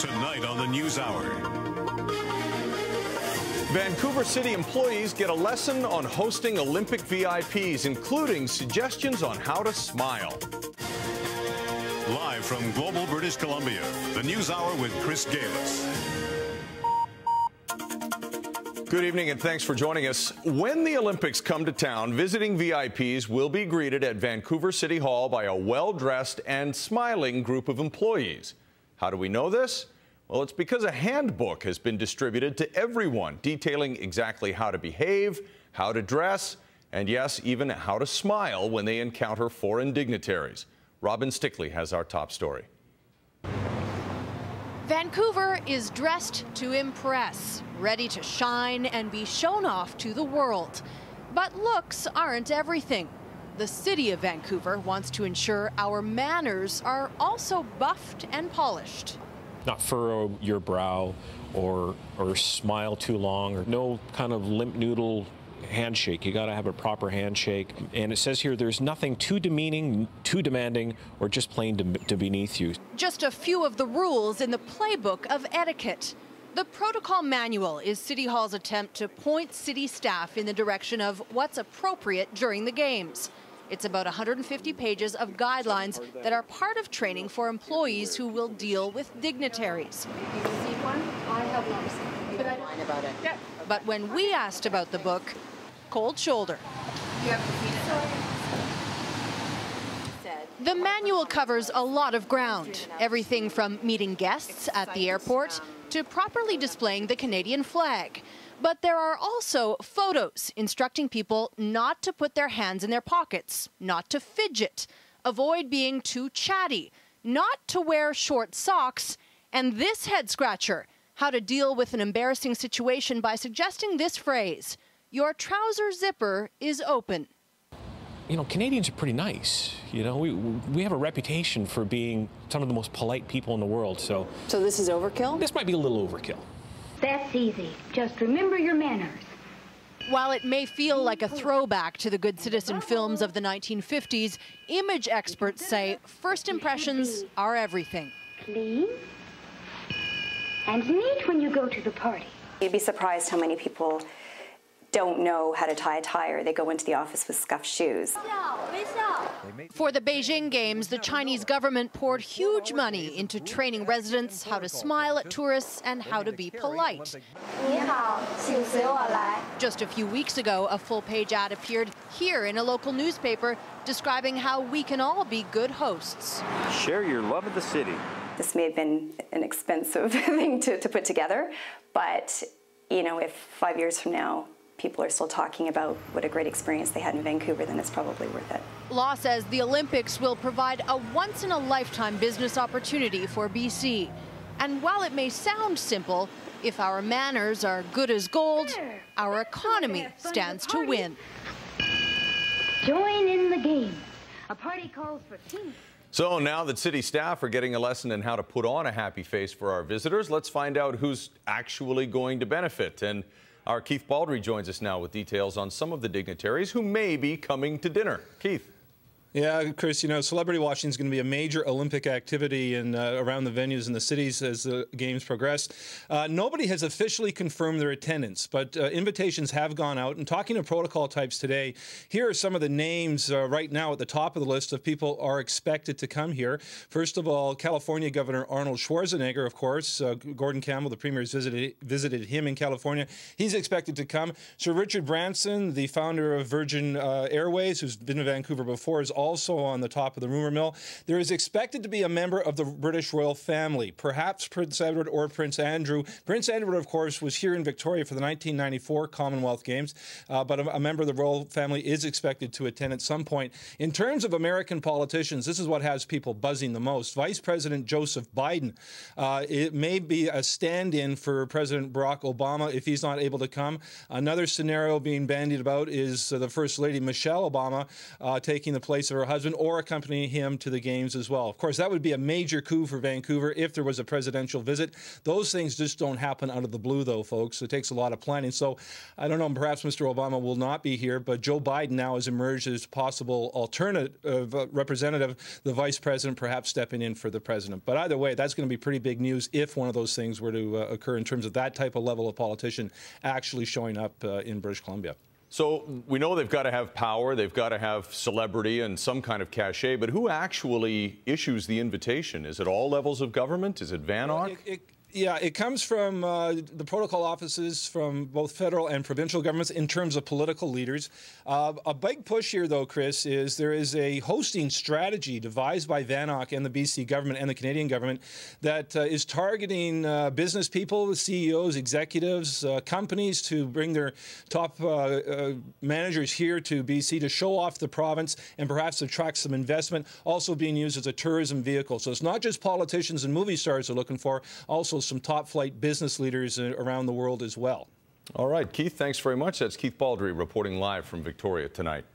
Tonight on the NewsHour. Vancouver City employees get a lesson on hosting Olympic VIPs, including suggestions on how to smile. Live from Global, British Columbia, the NewsHour with Chris Galis. Good evening and thanks for joining us. When the Olympics come to town, visiting VIPs will be greeted at Vancouver City Hall by a well-dressed and smiling group of employees. How do we know this? Well, it's because a handbook has been distributed to everyone, detailing exactly how to behave, how to dress, and yes, even how to smile when they encounter foreign dignitaries. Robin Stickley has our top story. Vancouver is dressed to impress, ready to shine and be shown off to the world. But looks aren't everything. The city of Vancouver wants to ensure our manners are also buffed and polished. Not furrow your brow or smile too long, or no kind of limp noodle handshake. You got to have a proper handshake. And it says here there's nothing too demeaning, too demanding, or just plain to beneath you. Just a few of the rules in the playbook of etiquette. The protocol manual is City Hall's attempt to point city staff in the direction of what's appropriate during the games. It's about 150 pages of guidelines that are part of training for employees who will deal with dignitaries. But when we asked about the book, cold shoulder. The manual covers a lot of ground, everything from meeting guests at the airport to properly displaying the Canadian flag. But there are also photos instructing people not to put their hands in their pockets, not to fidget, avoid being too chatty, not to wear short socks, and this head scratcher, how to deal with an embarrassing situation by suggesting this phrase: your trouser zipper is open. You know, Canadians are pretty nice. You know, we have a reputation for being some of the most polite people in the world, so... So this is overkill? This might be a little overkill. That's easy. Just remember your manners. While it may feel like a throwback to the Good Citizen films of the 1950s, image experts say first impressions are everything. Clean and neat when you go to the party. You'd be surprised how many people don't know how to tie a tie, or they go into the office with scuffed shoes. For the Beijing Games, the Chinese government poured huge money into training residents how to smile at tourists and how to be polite. Just a few weeks ago, a full-page ad appeared here in a local newspaper describing how we can all be good hosts. Share your love of the city. This may have been an expensive thing to put together, but you know, if 5 years from now people are still talking about what a great experience they had in Vancouver, then it's probably worth it. Law says the Olympics will provide a once-in-a-lifetime business opportunity for BC. And while it may sound simple, if our manners are good as gold, our economy stands to win. Join in the game. A party calls for team. So now that city staff are getting a lesson in how to put on a happy face for our visitors, let's find out who's actually going to benefit. And our Keith Baldry joins us now with details on some of the dignitaries who may be coming to dinner. Keith. Yeah, Chris, you know, celebrity watching is going to be a major Olympic activity in, around the venues in the cities as the games progress. Nobody has officially confirmed their attendance, but invitations have gone out. And talking to protocol types today, here are some of the names right now at the top of the list of people are expected to come here. First of all, California Governor Arnold Schwarzenegger, of course. Gordon Campbell, the premier, has visited him in California. He's expected to come. Sir Richard Branson, the founder of Virgin Airways, who's been to Vancouver before, is also on the top of the rumor mill. There is expected to be a member of the British royal family, perhaps Prince Edward or Prince Andrew. Prince Edward, of course, was here in Victoria for the 1994 Commonwealth Games, but a member of the royal family is expected to attend at some point. In terms of American politicians, this is what has people buzzing the most. Vice President Joseph Biden, it may be a stand-in for President Barack Obama if he's not able to come. Another scenario being bandied about is the First Lady Michelle Obama taking the place of her husband or accompany him to the games as well. Of course, that would be a major coup for Vancouver if there was a presidential visit. Those things just don't happen out of the blue, though, folks. It takes a lot of planning. So I don't know, perhaps Mr. Obama will not be here, but Joe Biden now has emerged as possible alternative representative, the vice president perhaps stepping in for the president. But either way, that's going to be pretty big news if one of those things were to occur in terms of that type of level of politician actually showing up in British Columbia. So we know they've got to have power, they've got to have celebrity and some kind of cachet, but who actually issues the invitation? Is it all levels of government? Is it VANOC? Yeah, it comes from the protocol offices from both federal and provincial governments in terms of political leaders. A big push here, though, Chris, is there is a hosting strategy devised by VANOC and the BC government and the Canadian government that is targeting business people, CEOs, executives, companies to bring their top managers here to BC to show off the province and perhaps attract some investment, also being used as a tourism vehicle. So it's not just politicians and movie stars they're looking for, also some top flight business leaders around the world as well. All right, Keith, thanks very much. That's Keith Baldry reporting live from Victoria tonight.